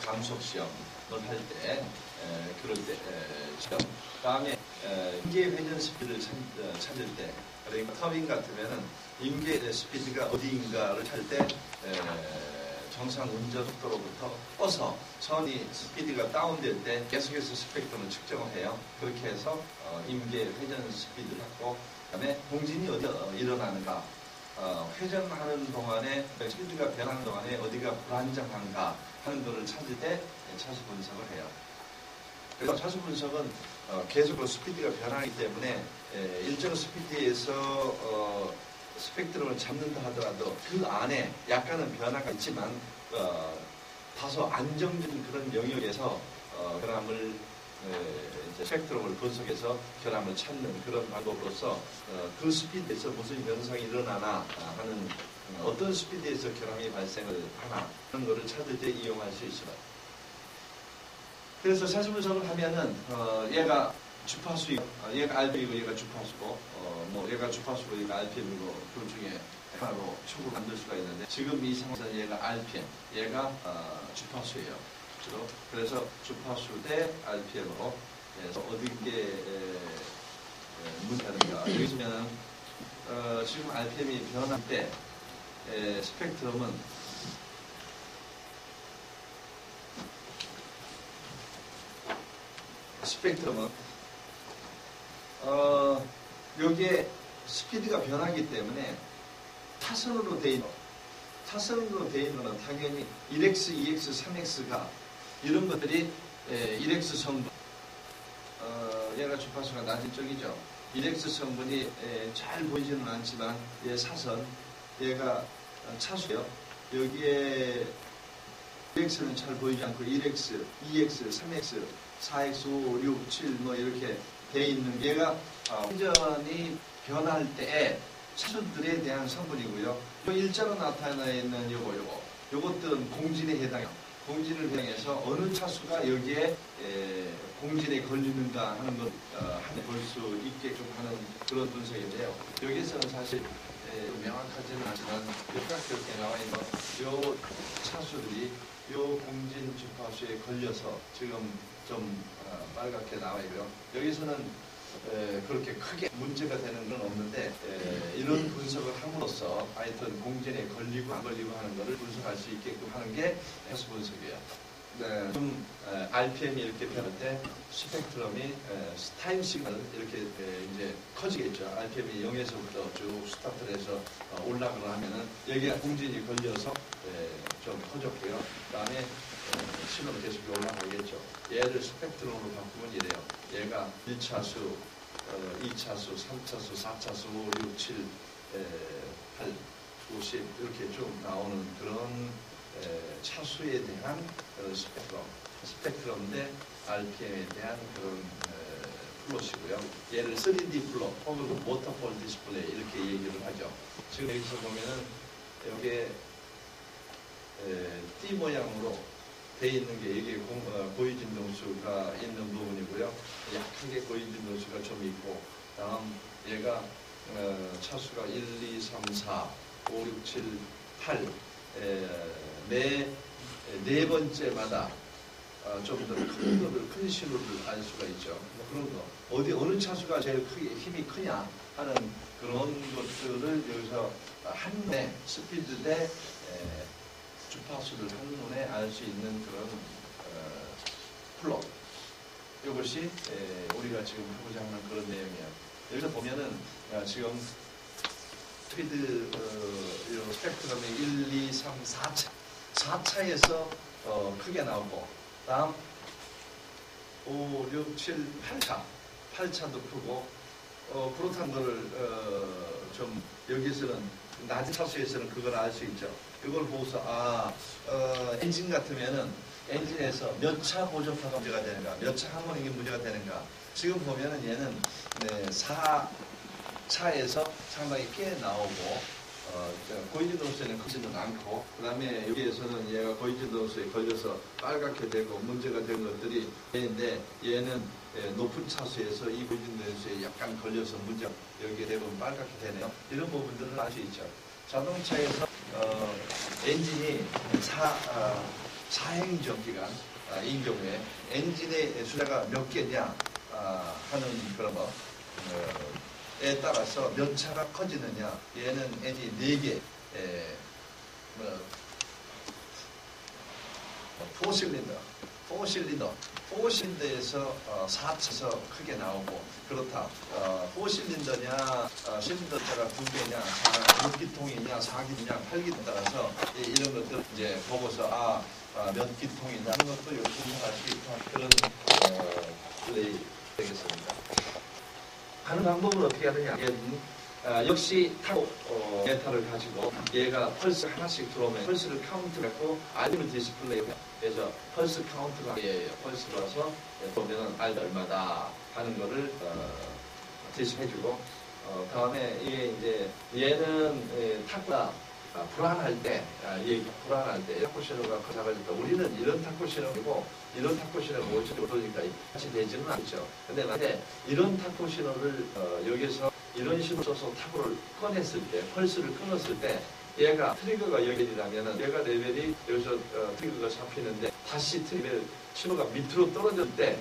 감속 시험을 할 때, 그럴 때 시험. 다음에 임계 회전 스피드를 찾을 때, 그러니까 터빈 같으면은 임계 스피드가 어디인가를 찾을 때 정상 운전 속도로부터 꺼서 천이 스피드가 다운될 때 계속해서 스펙트럼을 측정을 해요. 그렇게 해서 임계 회전 스피드를 찾고, 그다음에 공진이 어디 일어나는가, 회전하는 동안에 스피드가 변하는 동안에 어디가 불안정한가 하는 것을 찾을 때 차수 분석을 해요. 그래서 차수 분석은 계속으로 스피드가 변하기 때문에 일정 스피드에서 스펙트럼을 잡는다 하더라도 그 안에 약간은 변화가 있지만 다소 안정적인 그런 영역에서 결함을 스펙트럼을 분석해서 결함을 찾는 그런 방법으로서 그 스피드에서 무슨 현상이 일어나나 하는 어떤 스피드에서 결함이 발생을 하나 하는 것을 찾을 때 이용할 수 있습니다. 그래서 차수 분석을 하면은 얘가 주파수, 얘가 RPM이고 얘가 주파수고, 얘가 주파수고 얘가 RPM이고 그 중에 하나로 축을 만들 수가 있는데, 지금 이 상황에서는 얘가 RPM, 얘가 주파수예요. 그래서 주파수 대 RPM으로 해서 어디게 문제가 여기서 보면은 지금 RPM이 변할 때 스펙트럼은 여기에 스피드가 변하기 때문에 타선으로 돼 있는 거는 당연히 1x, 2x, 3x가 이런 것들이 1x 성분, 얘가 주파수가 낮은 쪽이죠. 1x 성분이 잘 보이지는 않지만 얘 사선, 얘가 차수요. 여기에 1x는 잘 보이지 않고 1x, 2x, 3x, 4x, 5, 6, 7 이렇게 돼 있는 얘가 회전이 변할 때에 차수들에 대한 성분이고요. 일자로 나타나 있는 요것들은 공진에 해당해요. 공진을 해당해서 어느 차수가 여기에 공진에 걸리는가 하는 걸 볼 수 있게끔 하는 그런 분석인데요. 여기서는 사실 명확하지는 않지만 이렇게 나와 있는 요 차수들이 요 공진 주파수에 걸려서 지금 좀 빨갛게 나와 있고요. 여기서는 그렇게 크게 문제가 되는 건 없는데 이런 분석을 함으로써 하여튼 공진에 걸리고 안 걸리고 하는 것을 분석할 수 있게끔 하는 게 차수 분석이에요. 좀 RPM이 이렇게 변할 때 스펙트럼이 타임 시그널 이렇게 이제 커지겠죠. RPM이 0에서부터 쭉 스타트를 해서 올라가려 하면은 여기가 공진이 걸려서 좀 커졌고요. 그 다음에 신호는 계속 올라가겠죠. 얘를 스펙트럼으로 바꾸면 이래요. 얘가 1차수, 2차수, 3차수, 4차수, 5, 6, 7, 8, 90 이렇게 쭉 나오는 그런 차수에 대한 스펙트럼인데 RPM에 대한 그런 플롯이고요. 얘를 3D 플롯 혹은 워터폴 디스플레이 이렇게 얘기를 하죠. 지금 여기서 보면은 여기에 T 모양으로 돼 있는 게 이게 고위진동수가 있는 부분이고요. 약하게 고위진동수가 좀 있고, 다음 얘가 차수가 1, 2, 3, 4, 5, 6, 7, 8 네 번째마다 좀 더 큰 신호를 알 수가 있죠. 그런 거 어느 차수가 제일 크게 힘이 크냐 하는 그런 것들을 여기서 한눈에 스피드 대 주파수를 한눈에 알 수 있는 그런 플롯. 이것이 우리가 지금 하고자 하는 그런 내용이에요. 여기서 보면은 지금 스피드 스펙트럼이 1, 2, 3, 4차 4차에서 크게 나오고, 다음 5, 6, 7, 8차도 크고 그렇다는 거를 좀 여기서는 낮은 차수에서는 그걸 알 수 있죠. 이걸 보고서 엔진 같으면은 엔진에서 몇 차 고정파가 문제가 되는가, 몇 차 하모닉이 문제가 되는가. 지금 보면은 얘는 4차에서 상당히 꽤 나오고 고위진동수에는 크지는 않고, 그 다음에 여기에서는 얘가 고위진동수에 걸려서 빨갛게 되고 문제가 된 것들이 있는데, 얘는 높은 차수에서 이 고위진동수에 약간 걸려서 문제가 여기에 대부분 빨갛게 되네요. 이런 부분들을 알 수 있죠. 자동차에서 엔진이 사행 전기간 인 경우에 엔진의 숫자가 몇 개냐 하는 그런 에 따라서 몇 차가 커지느냐. 얘는 엔진이 4개, 포실린더에서 4차서 크게 나오고 그렇다. 포실린더냐, 실린더차가 2개냐, 6기통이냐, 4기통이냐, 8기통에 따라서 이런 것들 이제 보고서 몇 기통이냐 하는 것도 요즘 할 수 있다. 그런 플레이 되겠습니다. 하는 방법은 어떻게 하느냐? 역시 타고 데이터를 가지고 얘가 펄스 하나씩 들어오면 펄스를 카운트하고 알림을 디스플레이해요. 그래서 펄스 카운트가 펄스를 와서 보면은 알 얼마다 하는 거를 디스플레이해주고 다음에 이게 이제 얘는 탁구가 불안할 때, 탁구 신호가 작아졌다. 우리는 이런 탁구 신호이고 이런 탁구 신호가 오니까 같이 되지는 않죠. 근데 만약에 이런 탁구 신호를 여기서 이런 식으로 써서 탁구를 꺼냈을 때, 펄스를 끊었을 때 얘가 트리거가 레벨이라면은 얘가 레벨이 여기서 트리거가 잡히는데 다시 트리거 신호가 밑으로 떨어질 때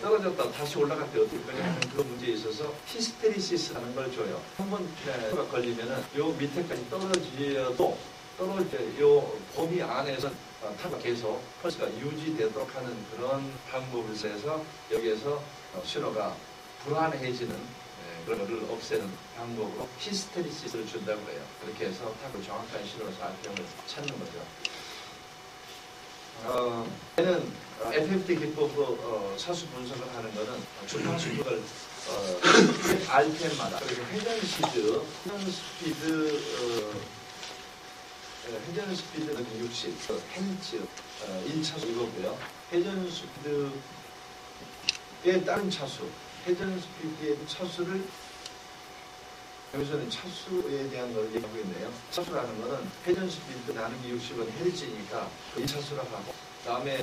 떨어졌다 다시 올라갈 때 어떻게 거냐 하는 그런 문제에 있어서 히스테리시스라는 걸 줘요. 한번 가 걸리면은 요 밑에까지 떨어져도 요 범위 안에서 타가 계속 펄스가 유지되도록 하는 그런 방법을 써서 여기에서 신호가 불안해지는 그런 거를 없애는 방법으로 히스테리시스를 준다고 해요. 그렇게 해서 타고 정확한 신호로서 RPM을 찾는 거죠. 얘는 FFT 기법으로 차수 분석을 하는 거는 주파수 분석을 RPM마다 그리고 회전 스피드는 60, 헨츠 1차수 이거고요. 회전 스피드에 따른 차수, 회전 스피드의 차수를 여기서는 차수에 대한 걸 얘기하고 있네요. 차수라는 거는 회전 스피드 나누기 60은 헬지니까 그 1차수라고 하고 다음에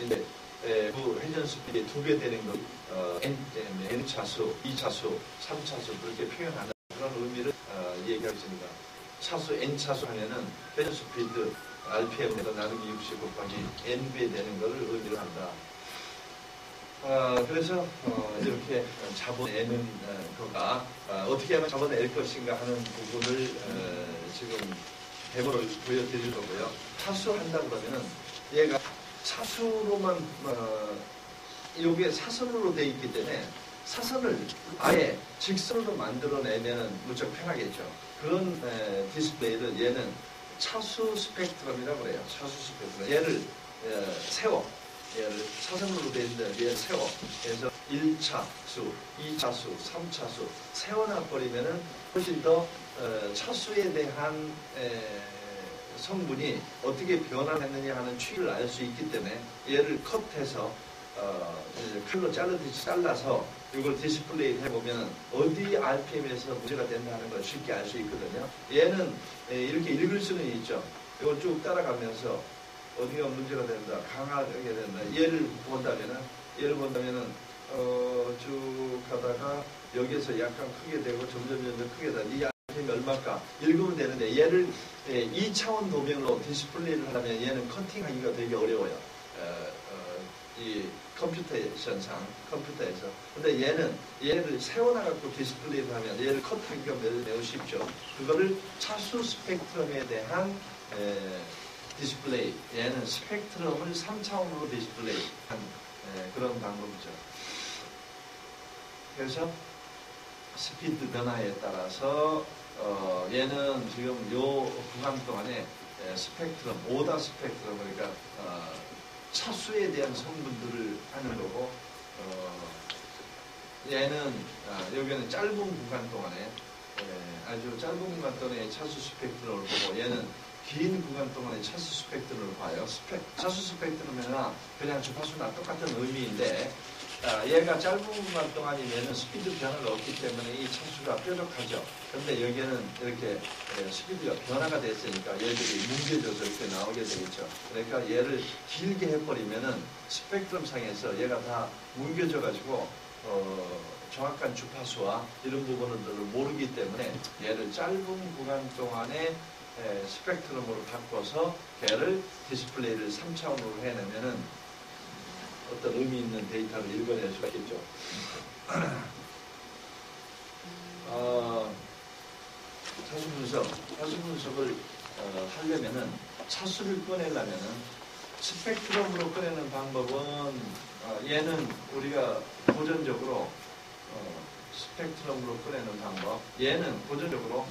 이제 그 회전 스피드의 2배 되는 거 N차수, 2차수, 3차수 그렇게 표현하는 그런 의미를 얘기하고 있습니다. 차수 N차수 하면은 회전 스피드 RPM에서 나누기 60 곱하기 N배 되는 것을 의미를 한다. 그래서 이렇게 잡아내는 거가 어떻게 하면 잡아낼 것인가 하는 부분을 지금 데모를 보여드릴 거고요. 차수한다 그러면은 얘가 차수로만 이게 사선으로 되어 있기 때문에 사선을 아예 직선으로 만들어내면은 무척 편하겠죠. 그런 디스플레이를 얘는 차수 스펙트럼이라고 그래요. 차수 스펙트럼. 얘를 얘를 사선으로 되어 있는데 얘를 세워. 그래서 1차수, 2차수, 3차수 세워놔버리면은 훨씬 더 차수에 대한 성분이 어떻게 변화했느냐 하는 추이를 알 수 있기 때문에 얘를 컷해서 칼로 자르듯이 잘라서 이걸 디스플레이 해보면 어디 RPM에서 문제가 된다는 걸 쉽게 알 수 있거든요. 얘는 이렇게 읽을 수는 있죠. 이걸 쭉 따라가면서 어디가 문제가 된다, 강하게 된다. 얘를 본다면은 쭉 가다가 여기에서 약간 크게 되고 점점 크게 되다. 이 RPM이 얼마일까 읽으면 되는데 얘를 2차원 도면으로 디스플레이를 하려면 얘는 커팅하기가 되게 어려워요. 이 컴퓨터에서. 근데 얘를 세워놔갖고 디스플레이를 하면 얘를 컷하기가 매우 쉽죠. 그거를 차수 스펙트럼에 대한 디스플레이. 얘는 스펙트럼을 3차원으로 디스플레이 한 그런 방법이죠. 그래서 스피드 변화에 따라서 얘는 지금 요 구간 동안에 스펙트럼, 오다 스펙트럼, 그러니까 차수에 대한 성분들을 하는 거고, 얘는 여기는 짧은 구간 동안에 아주 짧은 구간 동안에 차수 스펙트럼을 보고, 얘는 긴 구간 동안에 차수 스펙트럼을 봐요. 차수 스펙트럼이나 그냥 주파수나 똑같은 의미인데, 얘가 짧은 구간 동안이면 스피드 변화가 없기 때문에 이 차수가 뾰족하죠. 그런데 여기는 이렇게 스피드가 변화가 됐으니까 얘들이 뭉개져서 이렇게 나오게 되겠죠. 그러니까 얘를 길게 해버리면은 스펙트럼 상에서 얘가 다 뭉개져가지고 정확한 주파수와 이런 부분들을 모르기 때문에 얘를 짧은 구간 동안에 스펙트럼으로 바꿔서 걔를 디스플레이를 3차원으로 해내면은 어떤 의미 있는 데이터를 읽어낼 수가 있겠죠. 차수 분석을 하려면은 차수를 꺼내려면은 스펙트럼으로 꺼내는 방법은 얘는 우리가 고전적으로 스펙트럼으로 꺼내는 방법. 얘는 고전적으로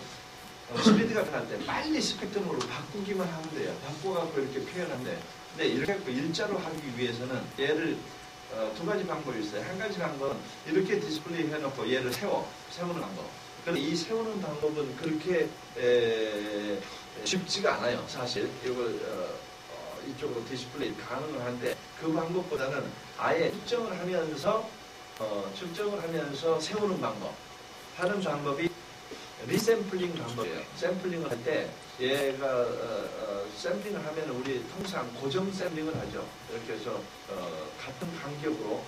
스피드가 변할 때 빨리 스펙트럼으로 바꾸기만 하면 돼요. 바꿔갖고 이렇게 표현하는데, 근데 이렇게 일자로 하기 위해서는 얘를 두 가지 방법이 있어요. 한 가지 방법은 이렇게 디스플레이 해놓고 얘를 세우는 방법. 그런데 이 세우는 방법은 그렇게 쉽지가 않아요. 사실 이걸 이쪽으로 디스플레이 가능을 한데, 그 방법보다는 아예 측정을 하면서 세우는 방법. 하는 방법이 리샘플링 방법이에요. 샘플링을 할 때 얘가 샘플링을 하면 우리 통상 고정 샘플링을 하죠. 이렇게 해서 같은 간격으로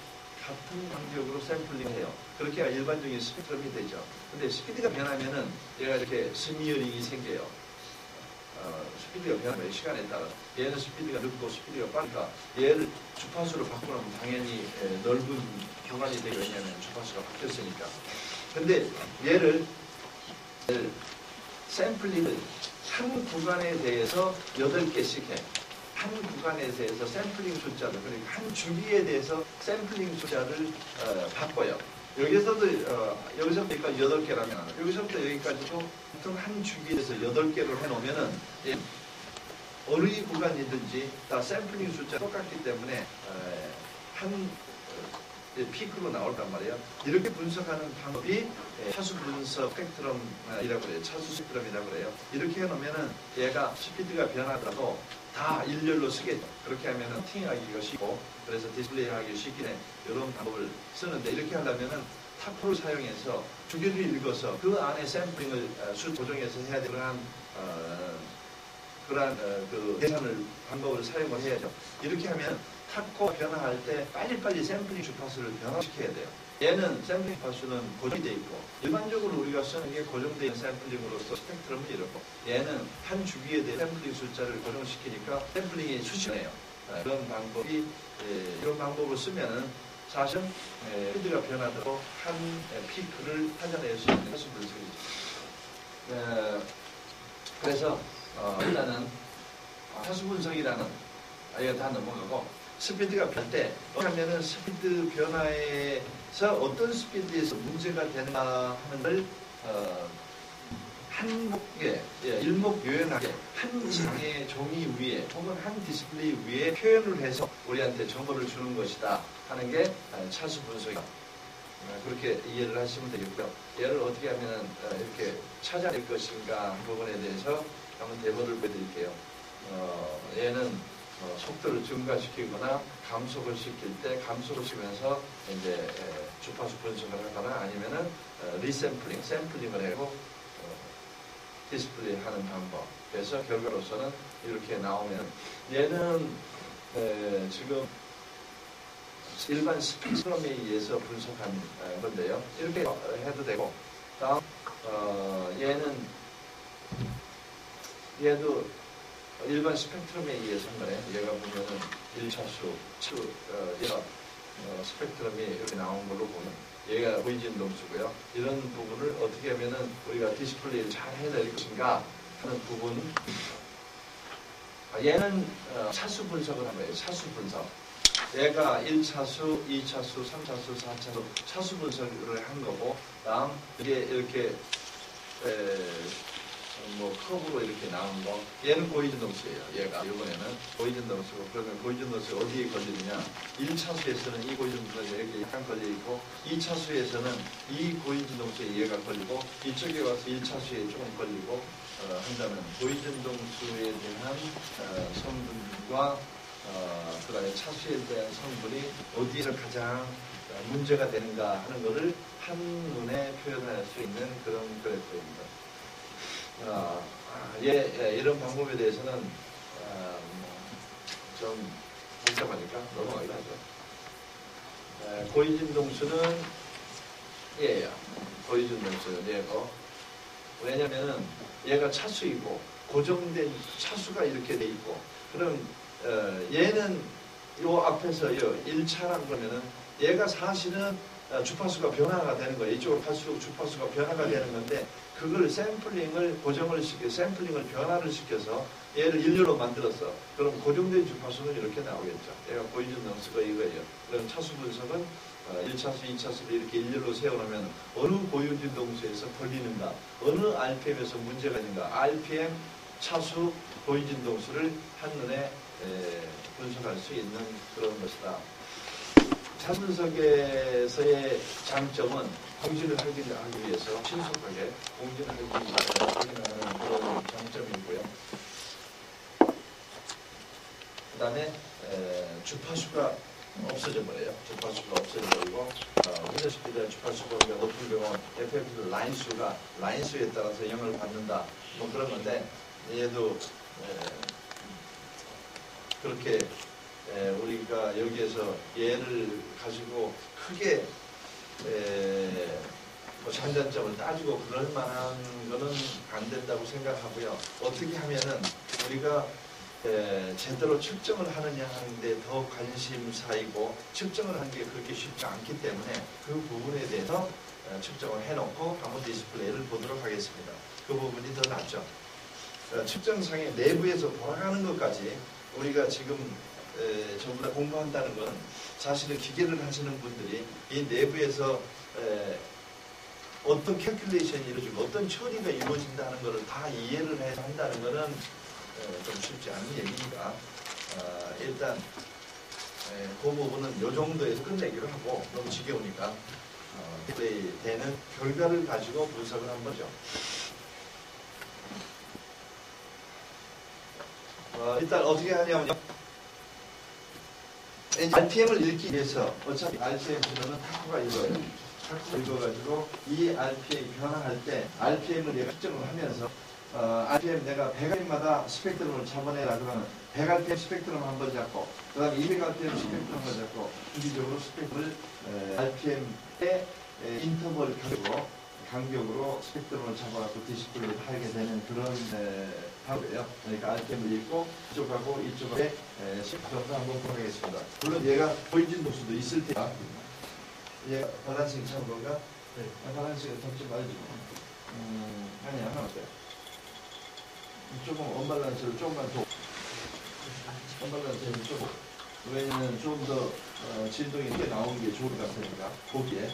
샘플링을 해요. 그렇게 해야 일반적인 스펙트럼이 되죠. 근데 스피드가 변하면은 얘가 이렇게 스미어링이 생겨요. 스피드가 변하면 시간에 따라 얘는 스피드가 늦고 스피드가 빠르니까 얘를 주파수로 바꾸면 당연히 넓은 교관이 되게, 왜냐하면 주파수가 바뀌었으니까. 근데 얘를 샘플링을 한 구간에 대해서 8개씩 해. 한 구간에 대해서 샘플링 숫자를, 그러니까 한 주기에 대해서 샘플링 숫자를 바꿔요. 여기서부터 여기까지 8개라면 여기서부터 여기까지도 보통 한 주기에 대해서 8개를 해놓으면은 어느 구간이든지 다 샘플링 숫자 똑같기 때문에 한 피크로 나올단 말이에요. 이렇게 분석하는 방법이 차수 분석 스펙트럼이라고 그래요. 차수 스펙트럼이라고 그래요. 이렇게 해놓으면은 얘가 스피드가 변하더라도 다 일렬로 쓰겠죠. 그렇게 하면은 팅하기가 쉽고, 그래서 디스플레이 하기 쉽기에 이런 방법을 쓰는데, 이렇게 하려면은 타코를 사용해서 주기를 읽어서 그 안에 샘플링을 수 조정해서 해야 되는 그러한 그 계산을 방법을 사용을 해야죠. 이렇게 하면 타코가 변화할 때 빨리빨리 샘플링 주파수를 변화시켜야 돼요. 얘는 샘플링 주파수는 고정이 되어 있고, 일반적으로 우리가 쓰는 게 고정되어 있는 샘플링으로서 스펙트럼이 이렇고, 얘는 한 주기에 대해 샘플링 숫자를 고정시키니까 샘플링이 수치네요. 그런 방법이, 이런 방법을 쓰면은 사실 스피드가 변하도록 한 피크를 찾아낼 수 있는 차수 분석이죠. 그래서 일단은 차수 분석이라는 이거 다 넘어가고, 스피드가 변할 때 하면은 스피드 변화에서 어떤 스피드에서 문제가 되는가 하는 걸 일목요연하게 한 장의 종이 위에 혹은 한 디스플레이 위에 표현을 해서 우리한테 정보를 주는 것이다 하는 게 차수 분석이다. 그렇게 이해를 하시면 되겠고요. 얘를 어떻게 하면 이렇게 찾아낼 것인가 부분에 대해서 한번 데모를 보여드릴게요. 얘는 속도를 증가시키거나 감속을 시킬 때 감속을 시키면서 이제 주파수 분석을 하거나 아니면은 리샘플링, 샘플링을 하고 디스플레이 하는 방법. 그래서 결과로서는 이렇게 나오면, 얘는 지금 일반 스펙트럼에 의해서 분석한 건데요. 이렇게 해도 되고, 다음 얘도 일반 스펙트럼에 의해서 한 거네. 얘가 보면은 1차수, 얘가 스펙트럼이 이렇게 나온 걸로 보면 얘가 보이진 동수고요. 이런 부분을 어떻게 하면은 우리가 디스플레이를 잘 해낼 것인가 하는 부분. 얘는 차수 분석을 한 거예요. 차수 분석. 얘가 1차수, 2차수, 3차수, 4차수 차수 분석을 한 거고, 다음 이게 이렇게 커브로 이렇게 나온 거, 얘는 고이전 동수예요. 얘가 이번에는 고이전 동수고, 그러면 고이전 동수가 어디에 걸리느냐? 1차수에서는 이 고이전 동수가 여기 약간 걸려 있고, 2차수에서는 이 고이전 동수에 얘가 걸리고, 이쪽에 와서 1차수에 조금 걸리고 한다면 고이전 동수에 대한 성분과 그다음에 차수에 대한 성분이 어디에서 가장 문제가 되는가 하는 것을 한눈에 표현할 수 있는 그런 그래프입니다. 이런 방법에 대해서는 좀 복잡하니까 넘어가기로 하죠. 고이진 동수는 얘예요. 고이진 동수는 얘고, 왜냐면은 얘가 차수이고 고정된 차수가 이렇게 돼 있고, 그럼 얘는 요 앞에서 요 1차라고 그러면은 얘가 사실은 주파수가 변화가 되는 거예요. 이쪽으로 갈수록 주파수가 변화가 되는 건데, 그걸 샘플링을 고정을 시켜, 샘플링을 변화를 시켜서 얘를 일렬로 만들었어. 그럼 고정된 주파수는 이렇게 나오겠죠. 얘가 보이준 넘스가 이거예요. 그럼 차수 분석은 1차수, 2차수를 이렇게 일렬로 세워놓으면 어느 고유진 동수에서 걸리는가, 어느 RPM에서 문제가 있는가, RPM, 차수, 고유진 동수를 한눈에 분석할 수 있는 그런 것이다. 차수 분석에서의 장점은 공진을 하기 위해서 신속하게 공진을 하기 위해서 확인하는 그런 장점이고요. 그 다음에 주파수가 없어져 버려요. 주파수가 없어져 버리고 보시다시피 주파수가 높은 경우 FF 라인수가 라인수에 따라서 영향을 받는다, 뭐 그런 건데, 얘도 그렇게 우리가 여기에서 얘를 가지고 크게 뭐 장단점을 따지고 그럴 만한 거는 안 된다고 생각하고요. 어떻게 하면은 우리가 제대로 측정을 하느냐 하는데 더 관심사이고, 측정을 하는 게 그렇게 쉽지 않기 때문에 그 부분에 대해서 측정을 해놓고 한번 디스플레이를 보도록 하겠습니다. 그 부분이 더 낫죠. 측정상의 내부에서 돌아가는 것까지 우리가 지금 전부 다 공부한다는 것은, 사실은 기계를 하시는 분들이 이 내부에서 어떤 캘큘레이션이 이루어지고 어떤 처리가 이루어진다는 것을 다 이해를 해서 한다는 것은 좀 쉽지 않은 얘기니까 일단 그 부분은 이 정도에서 끝내기로 하고, 너무 지겨우니까 디스플레이 되는 결과를 가지고 분석을 한 거죠. 일단 어떻게 하냐면요, RPM을 읽기 위해서 어차피 RPM 신호는 타코가 이거예요. 타코가 읽어가지고 이 RPM이 변화할 때 RPM을 얘가 측정을 하면서 RPM 내가 100RPM마다 스펙트럼을 잡아내라 그러면 100RPM 스펙트럼 한번 잡고, 그 다음에 200RPM 스펙트럼 한번 잡고, 주기적으로 스펙트럼을 RPM의 인터벌 간격으로 스펙트럼을 잡아갖고 디스플레이를 하게 되는 그런 방법이에요. 그러니까 RPM을 읽고 이쪽하고 이쪽에 스펙트럼을 한번 보내겠습니다. 물론 얘가 보이진 도수도 있을 테니까. 얘 바란싱 참 건가? 네. 바란싱을 덮지 말지. 아니야, 하나 어때요? 조금 언밸런스를 조금만 더, 언밸런스를 조금, 왜냐면 좀 더 진동이 꽤 나오는 게 좋을 것 같으니까 보기에.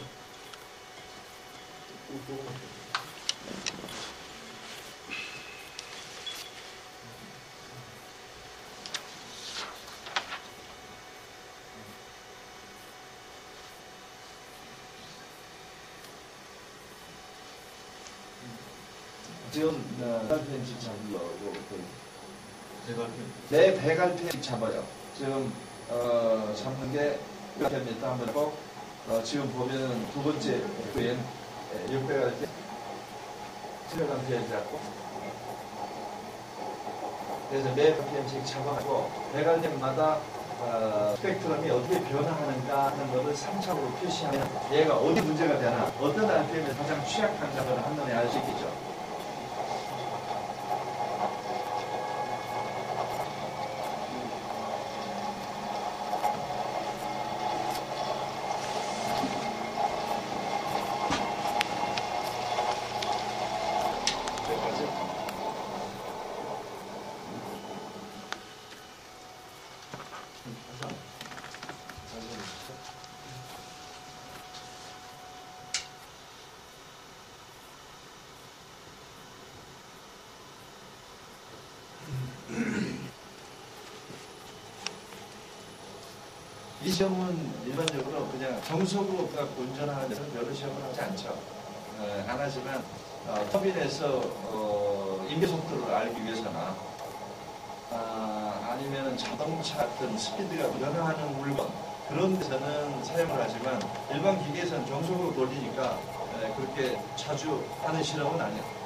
지금 100rpm씩 잡으려고 내 100rpm씩 잡아요. 지금 잡는 게 100rpm 한번 해고, 지금 보면은 두 번째 FN 600rpm 700rpm 잡고, 그래서 매 rpm씩 잡아가지고 100rpm마다 스펙트럼이 어떻게 변화하는가 하는 것을 3차로 표시하면 얘가 어디 문제가 되나, 어떤 rpm에 가장 취약한가를 한눈에 알 수 있겠죠. 이 시험은 일반적으로 그냥 정석으로 갖고 운전하는 데는 별로 시험을 하지 않죠. 안 하지만 터빈에서 인계 속도를 알기 위해서나 아니면 자동차 같은 스피드가 변화하는 물건, 그런 데서는 사용을 하지만 일반 기계에서는 정석으로 돌리니까 그렇게 자주 하는 실험은 아니에요.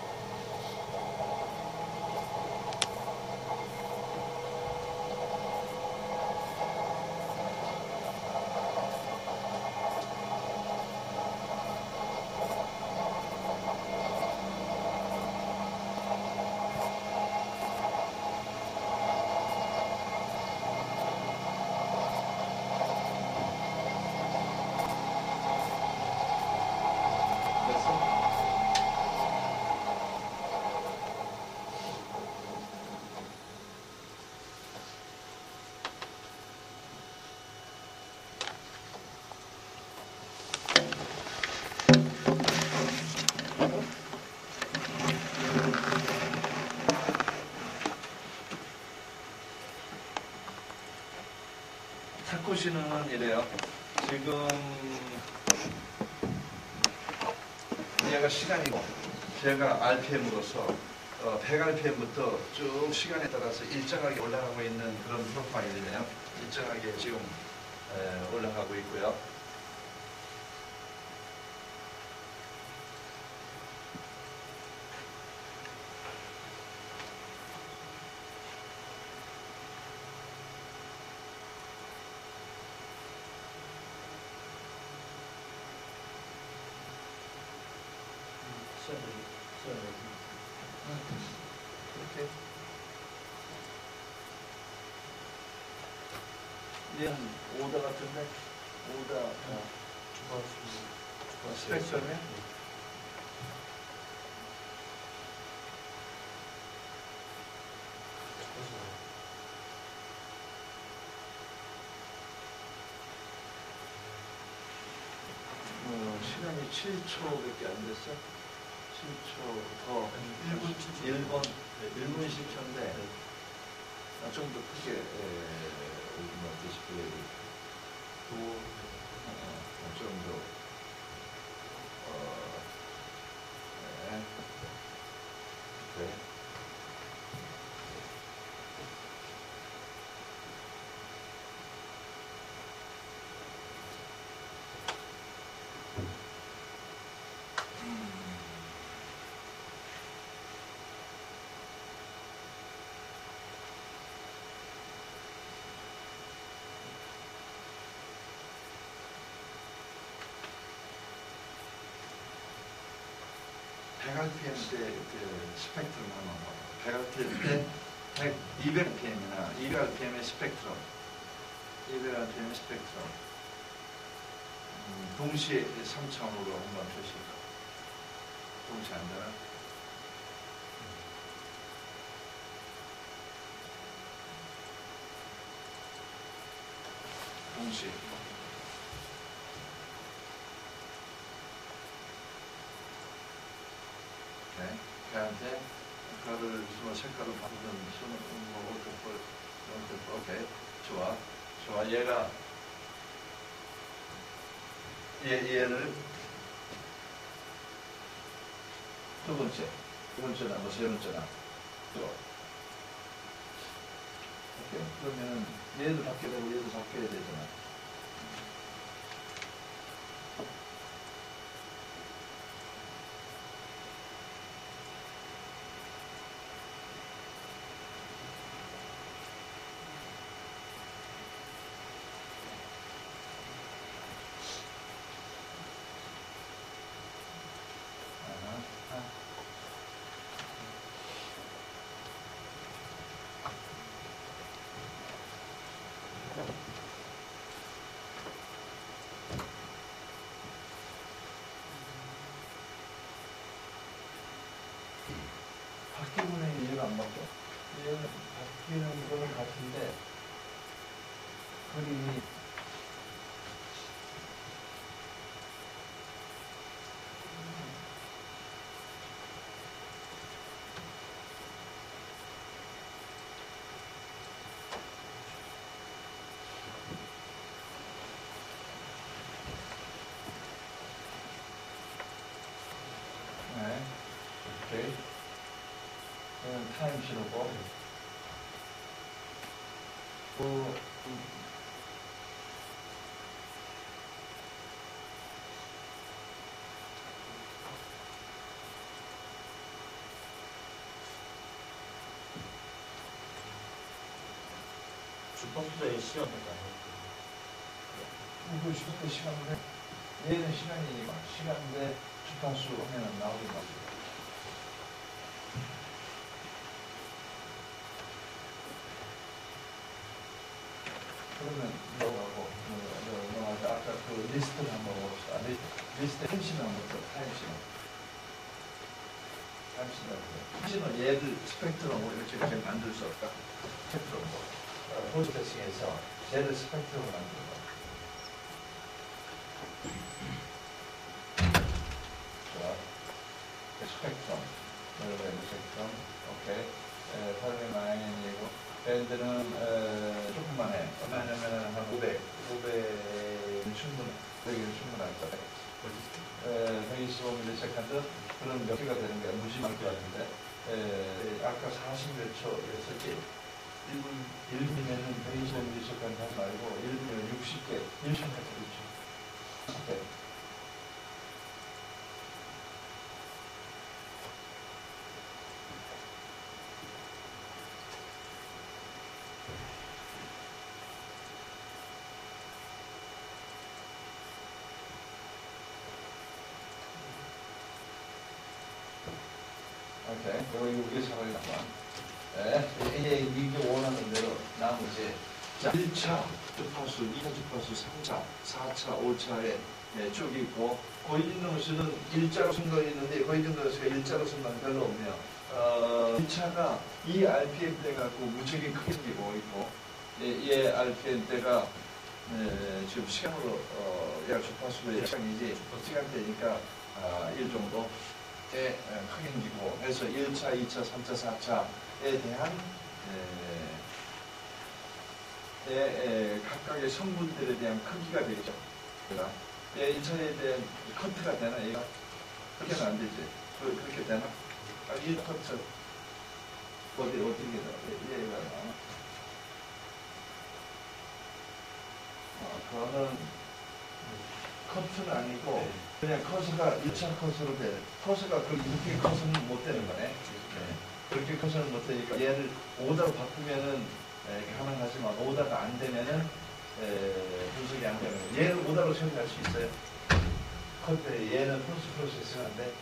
타쿠시는 이래요. 지금 얘가 시간이고 제가 RPM으로서 100rpm부터 쭉 시간에 따라서 일정하게 올라가고 있는 그런 프로파일이네요. 일정하게 지금 올라가고 있고요. 이렇게 얘는 오다 같은데 오다 스펙트럼에 시간이 7초밖에 안 됐어. 7초 더 1분 10초인데 좀 더 크게 디스플레이를 좀 더 그래. RPM 때 그 스펙트럼 한번 봐봐. 100rpm 때 200rpm이나 200rpm의 스펙트럼, 200rpm의 스펙트럼 동시에 3차원으로 한번 표시해봐. 동시에 안 되나? 동시에. 걔한테 그거를 색깔을 바꾸든 오케이 좋아 얘가 얘를 두 번째나 뭐 세 번째나 오케이 그러면은 얘도 바뀌게 되고 얘도 바뀌어야 되잖아. 바뀌고는 이해가 안 바뀌어. 얘는 바뀌는 거는 같은데 그림이 오케이. 타임 실어고 주파수의 시간인가요? 이거 주파수 시간인데 얘는 시간이니까 시간인데 주파수 하면 나오는 거지. 그러면 넘어가고 아까 그 리스트를 한번 봅시다. 리스트 타임시간부터 타임시간 얘를 스펙트럼으로 이렇게 만들 수 없다. 스펙트럼으로 프로세싱해서 얘를 스펙트럼으로 만들어. 좋아. 스펙트럼. 스펙트럼. 오케이. 다음에 마이너이고 밴드는 조금만 해. 얼마냐면 한 500. 하면서 그런 몇 개가 되는 거야. 무심할 것 같은데. 아까 40몇 초였었지. 1분이면은 125ms까지 하지 말고 1분이면 60개, 1초까지 그렇죠. 네. 오케이. 여기 상황이 나와. 네. 이게 원하는 대로 나머지. 자, 1차 주파수, 2차 주파수, 3차, 4차, 5차에 쭉 있고, 고위진동수는 일자로 쓴 거 있는데, 고위진동수가 일자로 쓴 건 별로 없네요. 1차가 이 RPM대 갖고 무척이 크게 생기고 있고, 이 RPM대가 지금 시간으로 약 주파수의 시간이지, 시간대니까 1 정도. 크게 생기고, 그래서 1차, 2차, 3차, 4차에 대한 각각의 성분들에 대한 크기가 되겠죠. 1차에 대한 커트가 되나? 얘가 그렇게는 안 되지. 그렇게 되나? 이 커트 어떻게 얘가 나와? 그거는 커트는 아니고 그냥 커서가 1차 커서로 돼. 커서가 그렇게 커서는 못 되는 거네. 그렇게 커서는 못 되니까 얘를 5다로 바꾸면은 가능하지만 5다가 안 되면은 분석이 안 되는 거예요. 얘를 5다로 처리할 수 있어요. 얘는 폴스 프로세싱인데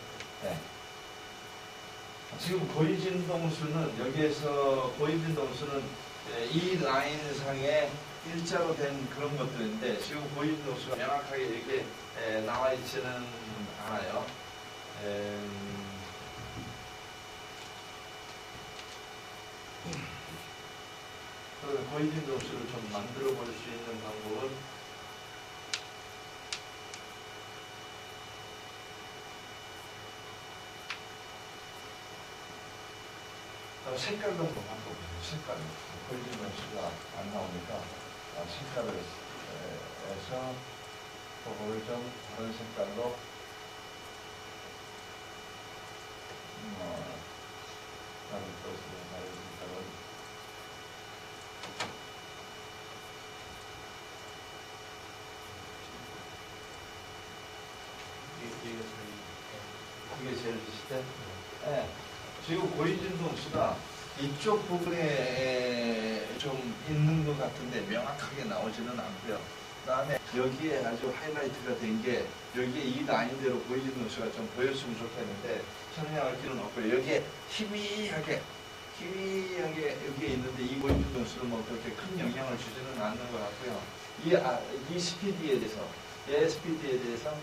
지금 고위진동수는 여기에서 고위진동수는 이 라인상에 일자로 된 그런 것들인데 지금 고위진동수가 명확하게 이렇게 나와 있지는 않아요. 고위진동수를 좀 만들어 볼 수 있는 방법은 색깔로 한번 바꿔보세요. 색깔로. 고위진동수가 안 나오니까 색깔을 해서 그걸 좀 다른 색깔로 다른 색깔로 이게 제일 비슷해? 네. 지금 고위진동수가 이쪽 부분에 좀 있는 것 같은데 명확하게 나오지는 않고요. 그 다음에 여기에 아주 하이라이트가 된 게 여기에 이 라인대로 고위진동수가 좀 보였으면 좋겠는데 설명할 필요는 없고요. 여기에 희미하게 여기에 있는데 이 고위진동수는 뭐 그렇게 큰 영향을 주지는 않는 것 같고요. 이 스피드에 대해서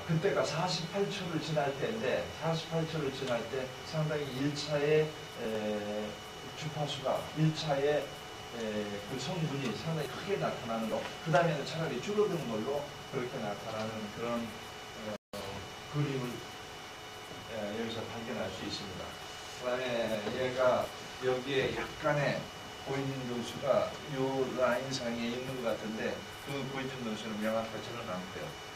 그때가 48초를 지날 때인데 48초를 지날 때 상당히 1차의 주파수가 1차의 그 성분이 상당히 크게 나타나는 거, 그 다음에는 차라리 줄어드는 걸로 그렇게 나타나는 그런 그림을 여기서 발견할 수 있습니다. 그 다음에 얘가 여기에 약간의 고위진동수가 이 라인상에 있는 것 같은데 그 고위진동수는 명확하지는 않고요.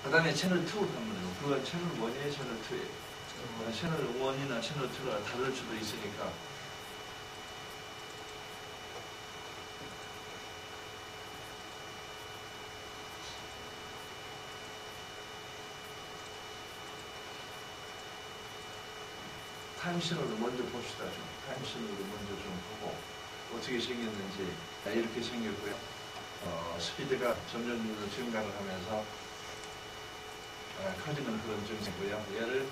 그 다음에 채널 2 한번 그건 채널 1이에요, 채널 2에요. 채널 1이나 채널 2가 다를 수도 있으니까. 타임신호를 먼저 봅시다. 타임신호를 먼저 좀 보고 어떻게 생겼는지. 이렇게 생겼고요. 스피드가 점점 증가를 하면서 커지는 그런 증세고요. 얘를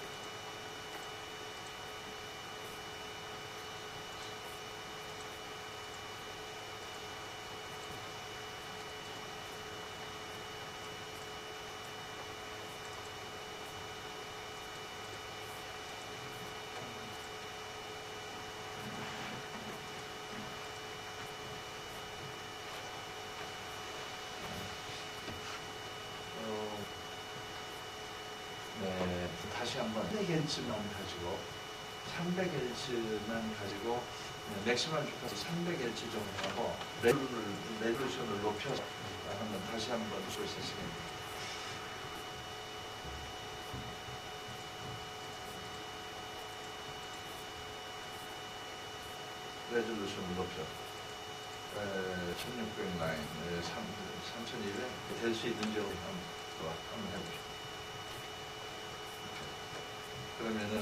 다시 한번 300Hz만 가지고 300Hz만 가지고 맥시멀 주파수 300Hz 정도 하고 레졸루션을 높여서 다시 한번 보시겠습니다. 레졸루션 높여 1600 라인 3200 될 수 있는지 한번 해보죠. 그러면은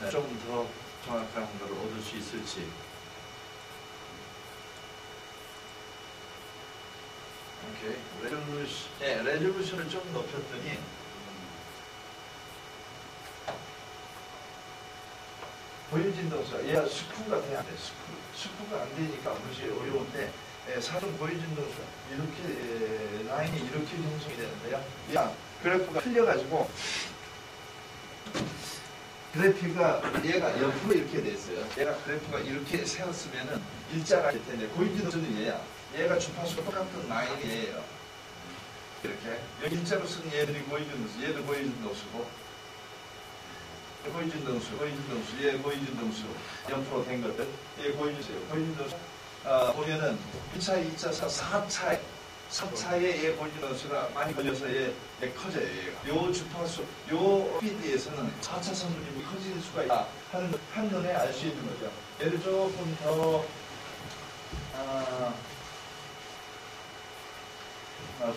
좀 더 정확한 걸 얻을 수 있을지. 오케이. 레졸루션을 좀 높였더니 보여진 동사, 얘가 스쿠가 돼야 돼. 스쿠가 안 되니까 무시 어려운데, 사전 보여진 동사, 이렇게, 라인이 이렇게 형성이 되는데요. 그래프가 틀려가지고, 얘가 옆으로 이렇게 됐어요. 얘가 그래프가 이렇게 세웠으면은 일자가 될 텐데, 보여진 동사는 얘야. 얘가 주파수가 똑같은 라인이 얘예요. 이렇게. 여기 일자로 쓴 얘들이 보여진 동사, 얘도 보여진 동사고, 보여진 동수, 얘 보여진 동수, 옆으로 된 것들, 얘 보여주세요. 보여진 동수, 보면은 1차, 2차, 4차에 얘 보여진 동수가 많이 걸려서 얘 커져요. 얘가. 요 주파수, 요 피드에서는 4차 선분이 커질 수가 있다. 한눈에 알 수 있는 거죠. 얘를 조금 더,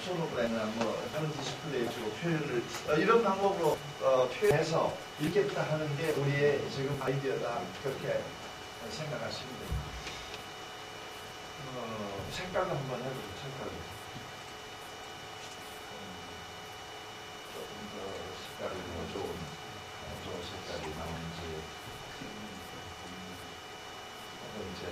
소노그램이나 다른 디스플레이 주고 표현을 이런 방법으로 표현해서 읽겠다 하는 게 우리의 지금 아이디어다. 그렇게 생각하시면 됩니다. 색깔을 한번 해보죠. 색깔을 조금 더 색깔이 좋은 색깔이 나오는지 이제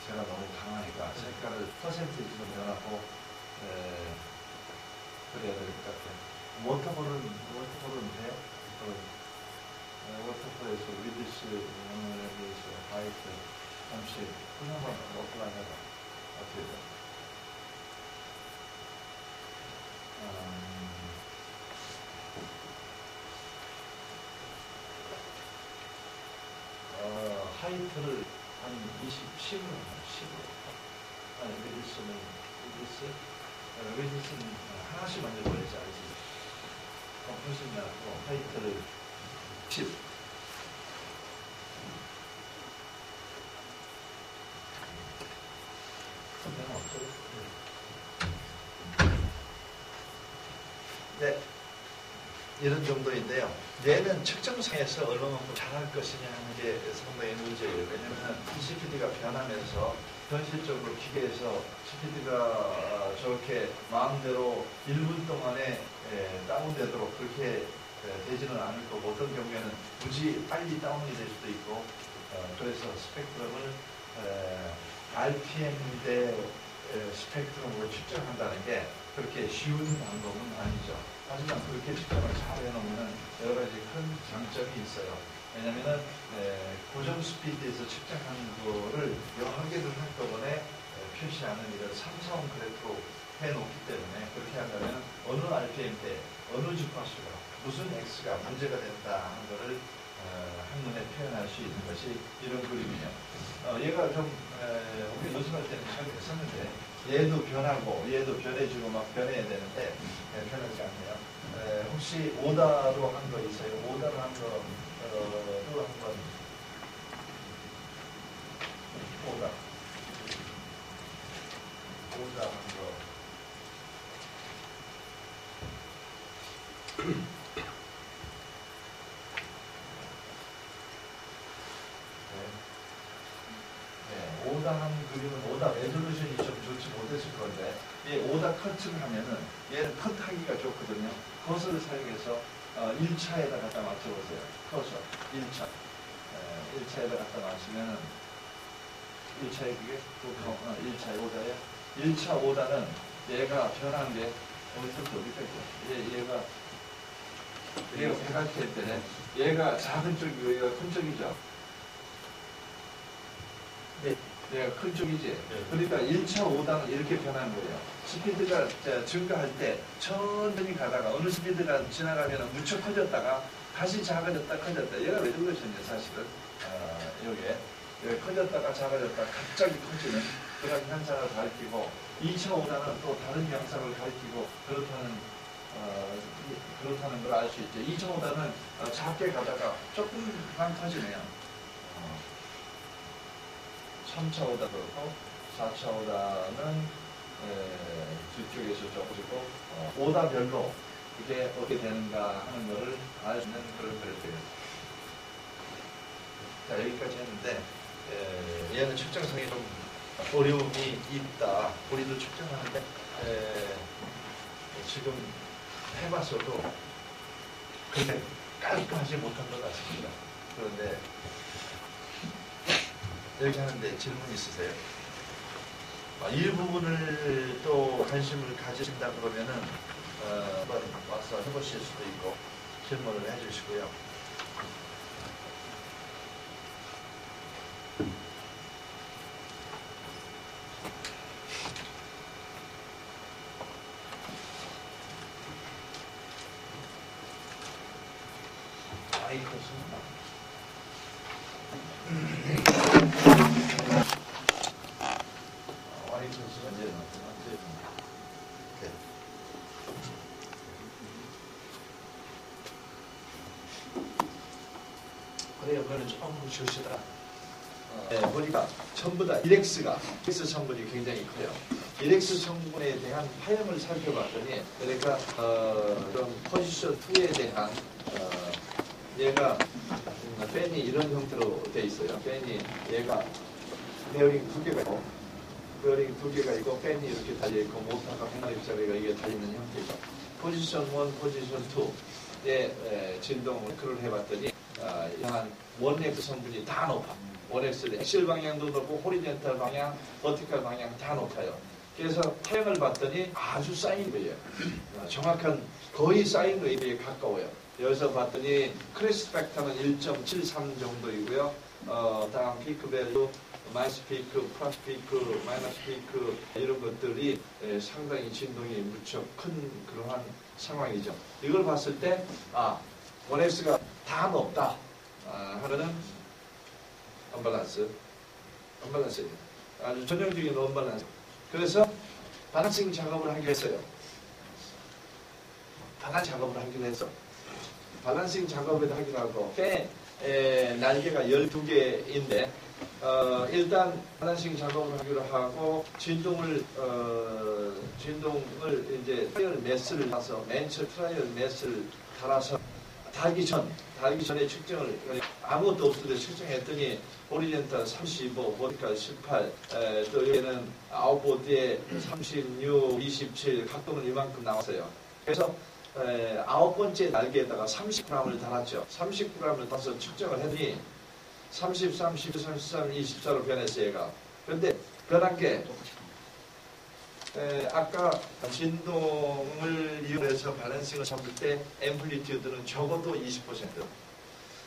제가 너무 강하니까 색깔을 퍼센테이지로 변하고 그래야 될 것 같아요. 워터볼은 돼요? 워터볼에서 리드스, 화이트, 잠시 그냥만 어플라인 해봐. 어떻게 돼? 화이트를 한 10으로 아니 리드스는 하나씩 먼저 보내지 알지. 훨씬 낫고 화이트를 10. 그러면 네, 이런 정도인데요. 얘는 측정상에서 얼마만큼 잘할 것이냐 하는 게 상당히 문제예요. 왜냐하면 CPD가 변하면서 현실적으로 기계에서 CPD가 저렇게 마음대로 1분 동안에 다운되도록 그렇게 되지는 않을 거고, 어떤 경우에는 굳이 빨리 다운이 될 수도 있고, 그래서 스펙트럼을 RPM 대 스펙트럼으로 측정한다는 게 그렇게 쉬운 방법은 아니죠. 하지만 그렇게 측정을 잘 해놓으면 여러 가지 큰 장점이 있어요. 왜냐면은 고정 스피드에서 측정하는 거를 여러 개를 한꺼번에 표시하는 이런 3, 4원 그래프로 해놓기 때문에, 그렇게 한다면 어느 RPM 때 어느 주파수가 무슨 X가 문제가 된다 하는 거를 한눈에 표현할 수 있는 것이 이런 그림이에요. 얘가 좀 우리 연습할 때는 잘 했었는데, 얘도 변하고 얘도 변해지고 막 변해야 되는데 변하지 않네요. 혹시 오다로 한 거 있어요? 오다로 한 거 또 한번 오다 한 거. 오다한 그림은 오다 레졸루션이 좀 좋지 못했을 건데, 얘 오다 커트를 하면은 얘는 컷하기가 좋거든요. 커서를 사용해서 1차에다 갖다 맞춰보세요. 커서 1차 1차에다 갖다 맞추면은 1차에 그게 1차에 오다에 1차 오다는 얘가 변한 게 어디서부터 어디까지 얘가 백악회 때는 얘가 작은 쪽이고 얘가 큰 쪽이죠. 네. 얘가 큰 쪽이지. 네. 그러니까 1차 5단은 이렇게 변하는 거예요. 스피드가 증가할 때 천천히 가다가 어느 스피드가 지나가면 무척 커졌다가 다시 작아졌다 커졌다. 얘가 왜 그러셨냐 사실은 여기 커졌다가 작아졌다 갑자기 커지는 그런 현상을 가리키고 2차5단은 또 다른 양상을 가리키고 그렇다는 걸 알 수 있죠. 2차5단은 작게 가다가 조금만 커지네요. 3차5단 그렇고 4차5단은 뒤쪽에서 조금이고 5단별로 이게 어떻게 되는가 하는 것을 알 수 있는 그런 그래프예요. 자, 여기까지 했는데 얘는 측정성이 좀 어려움이 있다. 우리도 측정하는데 지금 해봤어도 그렇게 깔끔하지 못한 것 같습니다. 그런데 여기 하는데 질문 있으세요? 일부분을 또 관심을 가지신다 그러면은 한번 와서 해보실 수도 있고 질문을 해주시고요. 그래요. 그거는 조금 주시다. 보니까 전부 다 1X 성분이 굉장히 커요. 1X 성분에 대한 파형을 살펴봤더니 그러니까 그런 포지션 2에 대한 얘가 팬이 이런 형태로 돼 있어요. 팬이 얘가 베어링 2개가 있고 베어링 2개가 있고 팬이 이렇게 달려있고 모터가 하나입자리가 이게 달려있는 형태죠. 포지션 1, 포지션 2의 진동을 크를 해봤더니 이러한 원엑스 성분이 다 높아. 원엑스 엑셀 방향도 높고 호리젠탈 방향, 버티컬 방향 다 높아요. 그래서 파형을 봤더니 아주 사인 웨이예요. 정확한 거의 사인 웨이에 가까워요. 여기서 봤더니 크레스트 팩터는 1.73 정도이고요. 다음 피크 밸류, 마이너스 피크, 플러스 피크, 마이너스 피크 이런 것들이 상당히 진동이 무척 큰 그러한 상황이죠. 이걸 봤을 때 원엑스가 다 높다 하면은 언밸런스예요. 아주 전형적인 언밸런스. 그래서 바란싱 작업을 하기로 했어요. 바란싱 작업을 하기로 하고 날개가 12개인데 일단 바란싱 작업을 하기로 하고 진동을 이제 트라이얼 매스를 달아서 맨처 트라이얼 매스를 달아서 달기 전에 측정을 아무것도 없을 때 측정했더니 오리젠탈 35, 버티컬 18, 또 여기는 아웃보드에 36, 27 각도는 이만큼 나왔어요. 그래서 9번째 날개에다가 30g을 달았죠. 30g을 달아서 측정을 했더니 33, 12, 33, 24로 변했어요, 얘가. 그런데 변한 게 아까 진동을 이용해서 밸런싱을 잡을 때 앰플리튜드는 적어도 20%,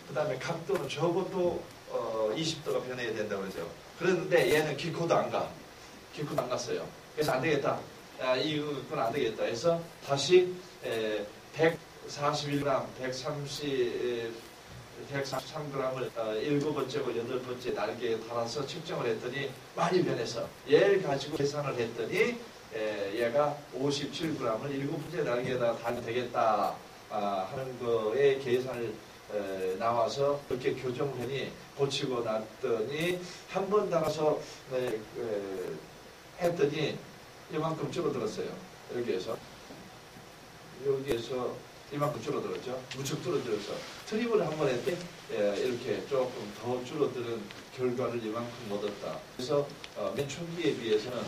그 다음에 각도는 적어도 20도가 변해야 된다고 그러죠. 그런데 얘는 기코도 안 갔어요. 그래서 안 되겠다. 이건 안 되겠다 해서 다시 141g, 133g을 7번째고 8번째 날개에 달아서 측정을 했더니 많이 변해서 얘를 가지고 계산을 했더니 얘가 57g을 7번째 날개에다 달면 되겠다 하는 거에 계산을 나와서 그렇게 교정을 하니 고치고 났더니 한 번 달아서 했더니 이만큼 줄어들었어요. 여기에서 이만큼 줄어들었죠. 무척 줄어들어서 트림을 한 번 했더니 이렇게 조금 더 줄어드는 결과를 이만큼 얻었다. 그래서 맨 초기에 비해서는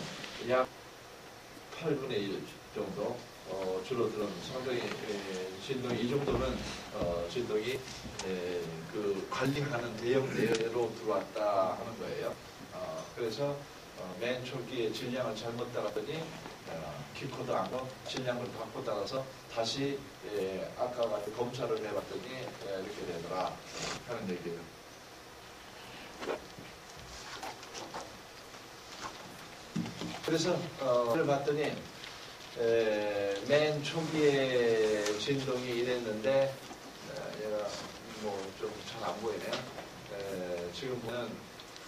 약 8분의 1 정도 줄어드는 상당히 진동이 이 정도면 진동이 그 관리하는 대형 내로 들어왔다 하는 거예요. 그래서 맨 초기에 질량을 잘못 따랐더니 기코도 안 하고 질량을 바꿔 따라서 다시 아까 같이 검사를 해봤더니 이렇게 되더라 하는 얘기예요. 그래서 그걸 봤더니 맨 초기에 진동이 이랬는데 얘가 좀 잘 안 보이네요. 지금 보면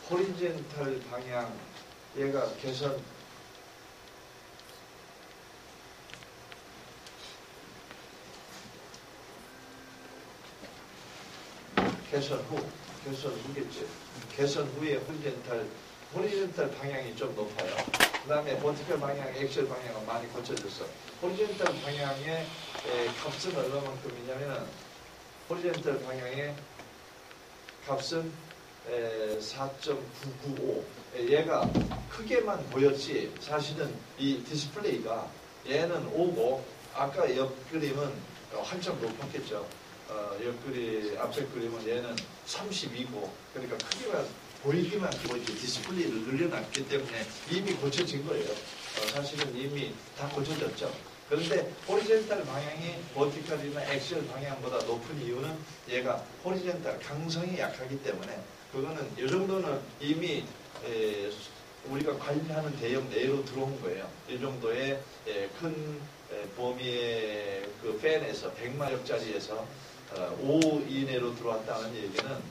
호리젠탈 방향 얘가 개선 후겠지. 개선 후에 호리젠탈 방향이 좀 높아요. 그 다음에 버티컬 방향, 엑셀 방향은 많이 고쳐졌어. 호리젠탈 방향의 값은 얼마만큼이냐면은 호리젠탈 방향의 값은 4.995. 얘가 크게만 보였지 사실은 이 디스플레이가 얘는 5고 아까 옆 그림은 한참 높았겠죠. 앞색 그림은 얘는 32고 그러니까 크기가 보이기만 보이지 디스플레이를 늘려놨기 때문에 이미 고쳐진 거예요. 사실은 이미 다 고쳐졌죠. 그런데 호리젠탈 방향이 버티컬이나 엑셀 방향보다 높은 이유는 얘가 호리젠탈 강성이 약하기 때문에 그거는 이 정도는 이미 우리가 관리하는 대역 내로 들어온 거예요. 이 정도의 큰 범위의 그 팬에서 100마력짜리에서 5 이내로 들어왔다는 얘기는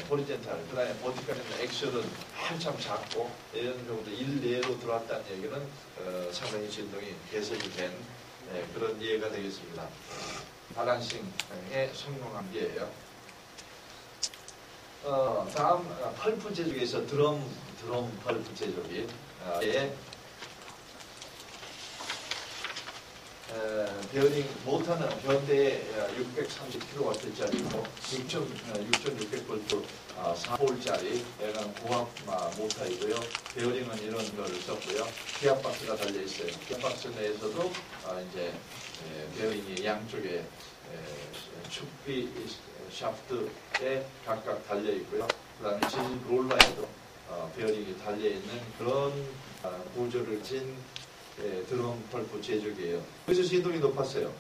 호리젠탈, 그 다음에 버티컬이나 엑셀은 한참 작고 이런 정도 1 내로 들어왔다는 얘기는 상당히 진동이 개선이 된 그런 이해가 되겠습니다. 바란싱에 성공한 게예요. 다음 펄프 제조기에서 드럼 펄프 제조기 베어링 모터는 현대에 630kW짜리고 6,600V 4홀짜리 약간 고압 모터이고요. 베어링은 이런 걸 썼고요. 기압 박스가 달려 있어요. 기압 박스 내에서도 이제 베어링이 양쪽에 축비 샤프트에 각각 달려 있고요. 그다음에 진 롤러에도 베어링이 달려 있는 그런 구조를 진 드럼 펄프 제조기예요. 그래서 진동이 높았어요.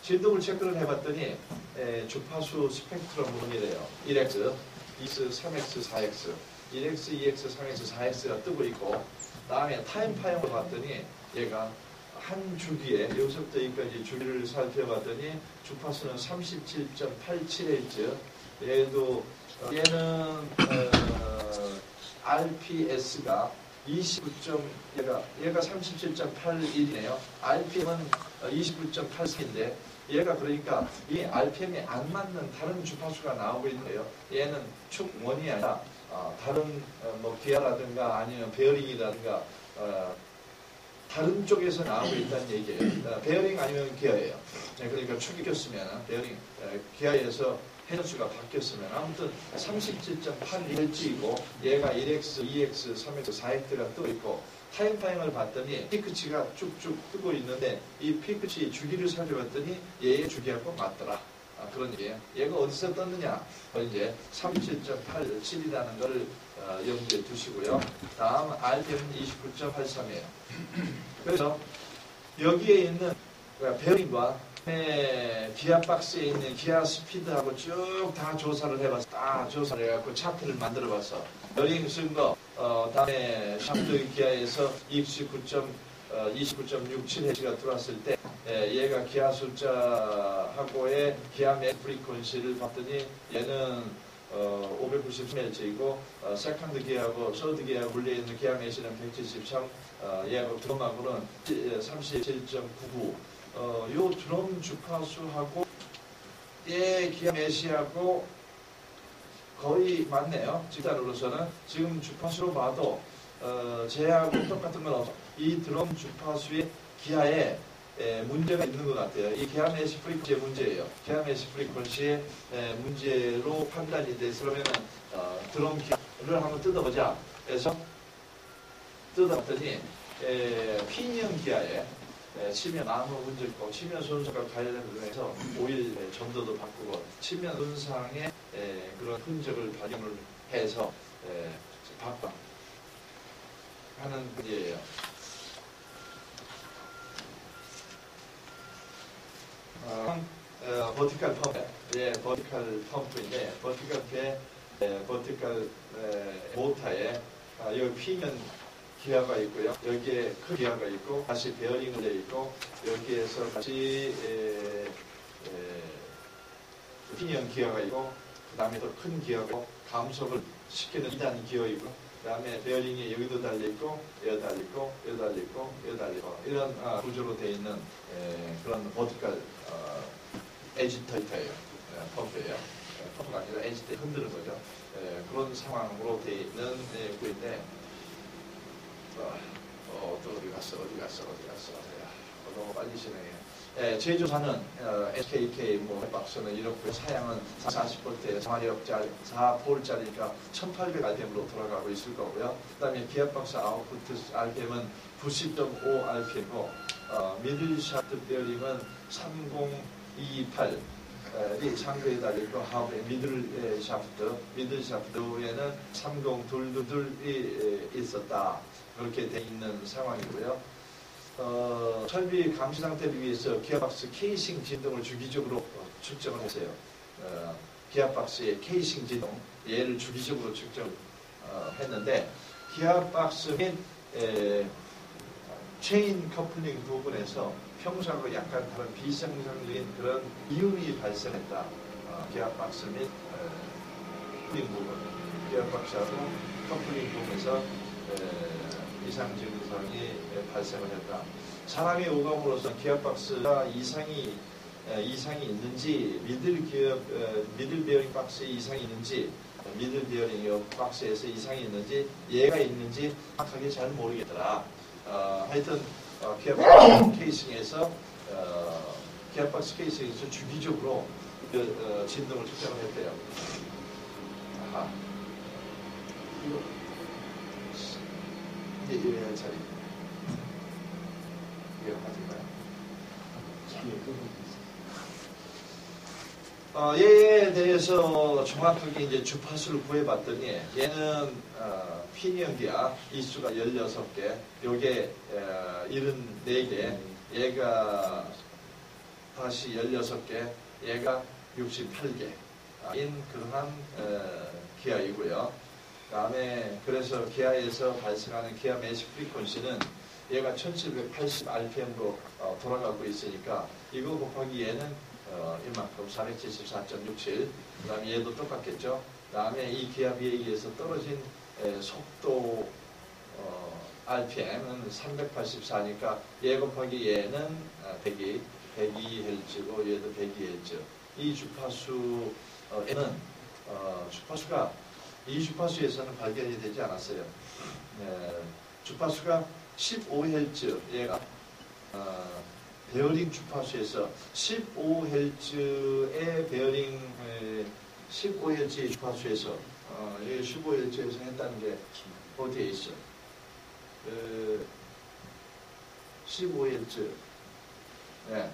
진동을 체크를 해봤더니 주파수 스펙트럼이래요. 1X, 2X, 3X, 4X, 1X, 2X, 3X, 4X가 뜨고 있고 다음에 타임 파형을 봤더니 얘가 한 주기에 여기서부터 여기까지 주기를 살펴봤더니 주파수는 37.87Hz 얘는 RPS가 29. 얘가 37.81이네요. RPM은 29.84인데 얘가 그러니까 이 RPM이 안 맞는 다른 주파수가 나오고 있는 거예요. 얘는 축1이 아니라 다른 뭐 기아라든가 아니면 베어링이라든가 다른 쪽에서 나오고 있다는 얘기예요. 베어링 아니면 기아예요. 그러니까 축이 꼈으면 베어링 기아에서 해전수가 바뀌었으면 아무튼 37.82Hz이고 얘가 1X, 2X, 3X, 4X가 뜨고 있고 타임 파형을 봤더니 피크치가 쭉쭉 뜨고 있는데 이 피크치 주기를 살펴봤더니 얘의 주기하고 맞더라. 그런 얘기예요. 얘가 어디서 떴느냐? 이제 37.87이라는 걸 염두에 두시고요. 다음 RPM은 29.83이에요. 그래서 여기에 있는 베어링과 기아 박스에 있는 기아 스피드하고 쭉 다 조사를 해봤어. 다 조사를 해갖고 차트를 만들어봤어. 베어링 쓴 거, 다음에 샤프트 기아에서 29.67Hz가 들어왔을 때 얘가 기아 숫자하고의 기아 맥 프리퀀시를 봤더니 얘는 593Hz이고 세컨드 기아하고 서드 기아 물려있는 기아 맥시는 173, 얘하고 드럼하고는 37.99. 요 드럼 주파수하고 기아 메시하고 거의 맞네요. 집단으로서는 지금 주파수로 봐도 제하고 똑같은 건 없어. 이 드럼 주파수의 기아에 문제가 있는 것 같아요. 이 기아 메시 프리퀀시의 문제예요. 기아 메시 프리퀀시의 문제로 판단이 돼서 그러면은 드럼 기아를 한번 뜯어보자. 그래서 뜯어봤더니 피니언 기아에 치면 아무 문제 없고 치면 손상과 관련해서 오일 전도도 바꾸고 치면 손상의 그런 흔적을 발견을 해서 바꿔 하는 문제예요. 버티컬 펌프, 버티컬 펌프인데 버티컬 모터에 여기 피면 기아가 있고요. 여기에 큰 기아가 있고 다시 베어링을 돼 있고 여기에서 다시 피니언 기어가 있고, 그 다음에 더 큰 기어가 있고, 감속을 시키는 2단 기어 있고, 그 다음에 베어링이 여기도 달려있고, 여기 달려있고, 여기 달려있고, 여기 달려있고, 이런 구조로 되어 있는 그런 버티컬 에지테이터예요. 펌프예요. 펌프가 아니라 에지테이터 흔드는 거죠. 그런 상황으로 되어 있는 구인데, 또 어디 갔어. 너무 빨리 진행해. 제조사는 SKK 박스는 이렇고 사양은 40볼트에 4폴짜리니까 1800rpm으로 돌아가고 있을 거고요. 그 다음에 기어박스 아웃풋 RPM은 90.5 RPM이고 미들 샤프트 베어링은 3028 이 상부에 달려있고 하부에 미들 샤프트에는 3022이 있었다. 그렇게 돼 있는 상황이고요. 설비 감시 상태를 위해서 기어박스 케이싱 진동을 주기적으로 측정을 했어요. 기어박스의 케이싱 진동 얘를 주기적으로 측정했는데 기어박스 및 체인 커플링 부분에서 평소하고 약간 다른 비정상적인 그런 이음이 발생했다. 기어박스 및 커플링 부분, 기어박스하고 커플링 부분에서 이상 증상이 발생을 했다. 사람의 오감으로서 기어박스가 이상이 있는지, 미들 베어링 박스에 이상이 있는지, 미들 베어링 박스에서 이상이 있는지, 얘가 있는지 정확하게 잘 모르겠더라. 하여튼 기어박스 케이싱에서 주기적으로 진동을 측정을 했대요. 이거 자리 이게 맞을까요? 얘에 대해서 정확하게 이제 주파수를 구해봤더니 얘는 피니언기아 이수가 16개, 요게 74개, 얘가 다시 16개, 얘가 68개인 그러한 기아이고요. 다음에 그래서 기아에서 발생하는 기아 매직 프리퀀시는 얘가 1780rpm으로 돌아가고 있으니까 이거 곱하기 얘는 이만큼 474.67. 그 다음에 얘도 똑같겠죠. 그 다음에 이 기압에 의해서 떨어진 속도 RPM은 384니까 얘 곱하기 얘는 102Hz고 얘도 102Hz. 이 주파수에는 주파수가 이 주파수에서는 발견이 되지 않았어요. 주파수가 15Hz, 얘가 베어링 주파수에서 15Hz의 베어링 15Hz의 주파수에서 15Hz에서 했다는 게 어디에 있어? 15Hz. 네.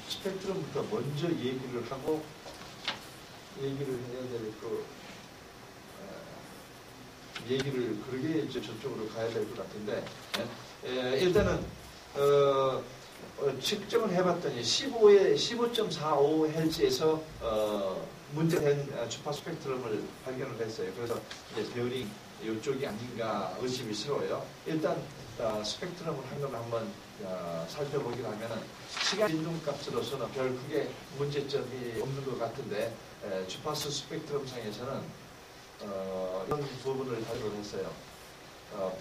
스펙트럼부터 먼저 얘기를 하고 얘기를 해야 될 거 얘기를 그러게 이제 저쪽으로 가야 될 것 같은데 일단은 측정을 해봤더니 15.45Hz에서 문제된 주파 스펙트럼을 발견을 했어요. 그래서 이제 베어링 이쪽이 아닌가 의심스러워요. 일단 스펙트럼을 한 걸 한번 살펴보긴 하면은 시간 진동값으로서는 별 크게 문제점이 없는 것 같은데 주파수 스펙트럼 상에서는 이런 부분을 발견을 했어요.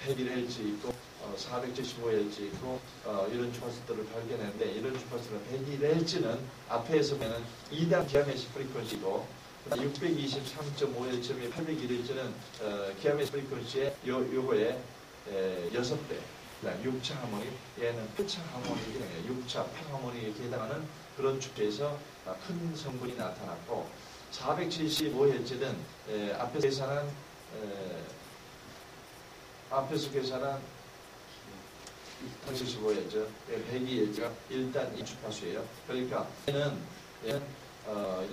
101Hz 있고 475Hz 있고 이런 주파수들을 발견했는데 이런 주파수는 101Hz는 앞에서 보면 2단 기아메시 프리퀀시고 623.5Hz 및 801Hz는 기아메시 프리퀀시의 요거에 6배 6차 하모닉, 얘는 8차 하모닉이에요. 6차 8하모닉에 해당하는 그런 주파에서 큰 성분이 나타났고 475Hz는 앞에서 계산한 475Hz, 102Hz가 일단 이 주파수예요. 그러니까 얘는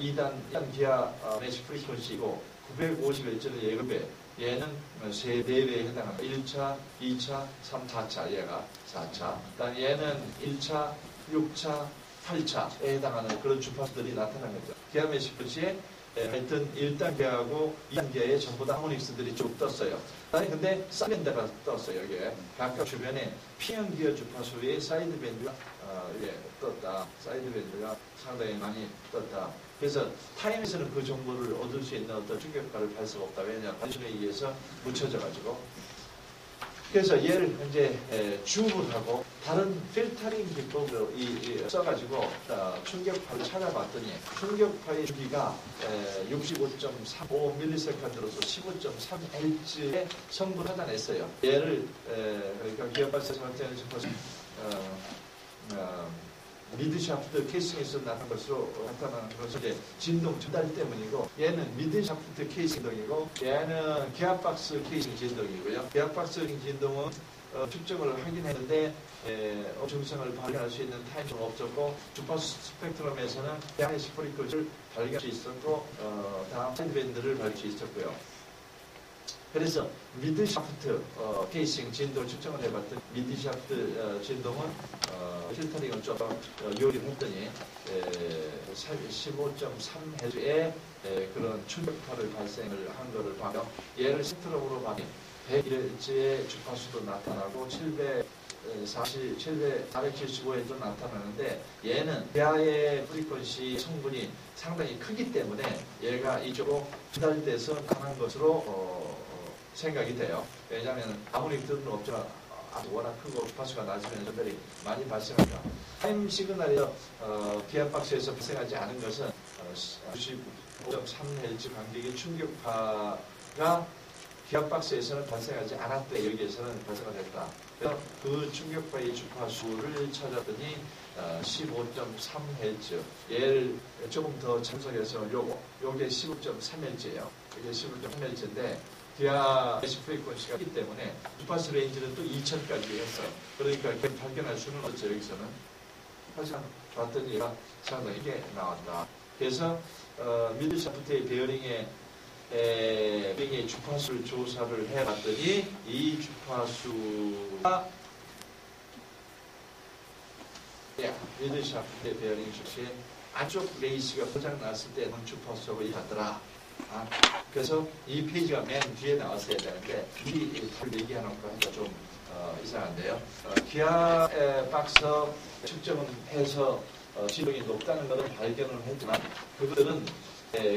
2단 기아 매직 프리퀀시고 950Hz는 예급에 얘는 3배에 해당합니다. 1차, 2차, 3, 4차, 얘가 4차. 그다음 얘는 1차, 6차, 8차에 해당하는 그런 주파수들이 나타난 거죠. 기아 메시프시에 하여튼 1단계하고 2단계에 전부 다 하모닉스들이 쭉 떴어요. 아니 근데 사이드밴드가 떴어요. 여기에 각각 주변에 P형 기어 주파수의 사이드밴드가 이게 떴다. 사이드밴드가 상당히 많이 떴다. 그래서 타임에서는 그 정보를 얻을 수 있는 어떤 충격파를 발 수가 없다. 왜냐하면 단순에 의해서 묻혀져가지고. 그래서 얘를 이제 줌을 하고 다른 필터링 기법으로 써가지고 충격파를 찾아봤더니 충격파의 주기가 65.35ms로서 15.3Hz의 성분을 찾아냈어요. 얘를 그러니까 기어박스에서 나타내는 미드샤프트 케이싱에서 나타난 것으로 나타나는 것은 이제 진동 전달 때문이고, 얘는 미드샤프트 케이싱 진동이고, 얘는 기아박스 케이싱 진동이고요. 기아박스 진동은 측정을 하긴 했는데 중성을 발견할 수 있는 타임은 없었고, 주파수 스펙트럼에서는 양의 스프리클을 발견할 수 있었고, 다음 사이드밴드를 발견할 수 있었고요. 그래서 미드샤프트 케이싱 진동을 측정을 해봤더니 미드샤프트 진동은 필터링을 좀 요리를 했더니 15.3Hz의 그런 충격파를 발생을 한 것을 봐요. 얘를 스펙트럼으로 보면 100Hz의 주파수도 나타나고 475Hz도 나타나는데, 얘는 기아의 프리퀀시 성분이 상당히 크기 때문에 얘가 이쪽으로 전달돼서 강한 것으로 생각이 돼요. 왜냐하면 하모닉들은 없지만 워낙 크고 주파수가 낮으면 전달이 많이 발생합니다. 타임 시그널에서 기아박스에서 발생하지 않은 것은 95.3Hz 간격의 충격파가 기아박스에서는 발생하지 않았대. 여기에서는 발생을 했다. 그래서 그 충격파의 주파수를 찾았더니 15.3Hz. 얘를 조금 더 참석해서 요게 15.3Hz예요. 이게 15.3Hz인데 기아 메시 프리퀀시가 있기 때문에 주파수 레인지는 또 2000까지 했어요. 그러니까 발견할 수는 없죠. 여기서는. 하지만 봤더니 얘가 상당히 이게 나왔다. 그래서 미드샤프트의 베어링의 주파수를 조사를 해봤더니 이 주파수가 미드샤프트의 베어링 즉시 안쪽 레이스가 고장났을 때 주파수하고 같더라. 그래서 이 페이지가 맨 뒤에 나왔어야 되는데 이 답을 얘기해놓고 하니까 좀 이상한데요. 기아 박스 측정은 해서 진동이 높다는 것은 발견을 했지만, 그것들은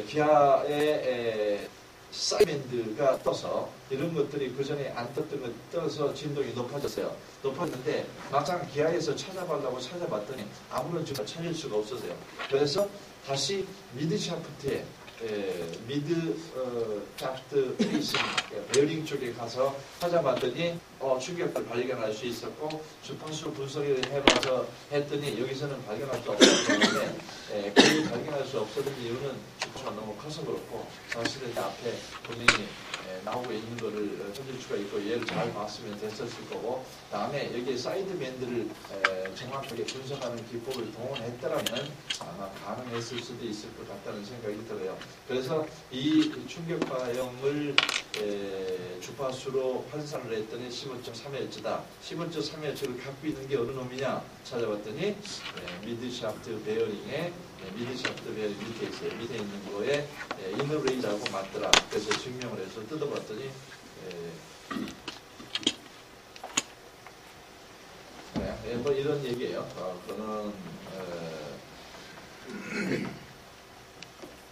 기아의 사이드밴드가 떠서 이런 것들이 그 전에 안 떴던 것 떠서 진동이 높아졌어요. 높아졌는데 막상 기아에서 찾아봤더니 아무런 증거가 찾을 수가 없었어요. 그래서 다시 미드샤프트에 샤프트 페이싱 베어링 쪽에 가서 찾아봤더니 충격을 발견할 수 있었고, 주파수 분석을 해봐서 했더니 여기서는 발견할 수 없었는데 그 발견할 수 없었던 이유는 주파수가 너무 커서 그렇고, 사실은 앞에 본인이 나오고 있는 거를 찾을 수가 있고, 얘를 잘 봤으면 됐었을 거고, 다음에 여기에 사이드밴드를 정확하게 분석하는 기법을 동원했더라면 아마 가능했을 수도 있을 것 같다는 생각이 들어요. 그래서 이 충격파형을 주파수로 환산을 했더니 15.3Hz다. 15.3Hz를 갖고 있는 게 어느 놈이냐 찾아봤더니 미드샤프트 베어링에 미드샤프트 베어링 밑에 있어요. 밑에 있는 거에 이너 레이즈하고 맞더라. 그래서 증명을 해서 뜯어봤더니 뭐 이런 얘기예요. 그거는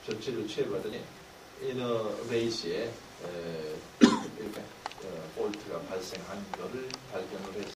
조치를 취해봤더니 이너 레이스에 이렇게 볼트가 발생한 것을 발견을 했습니다.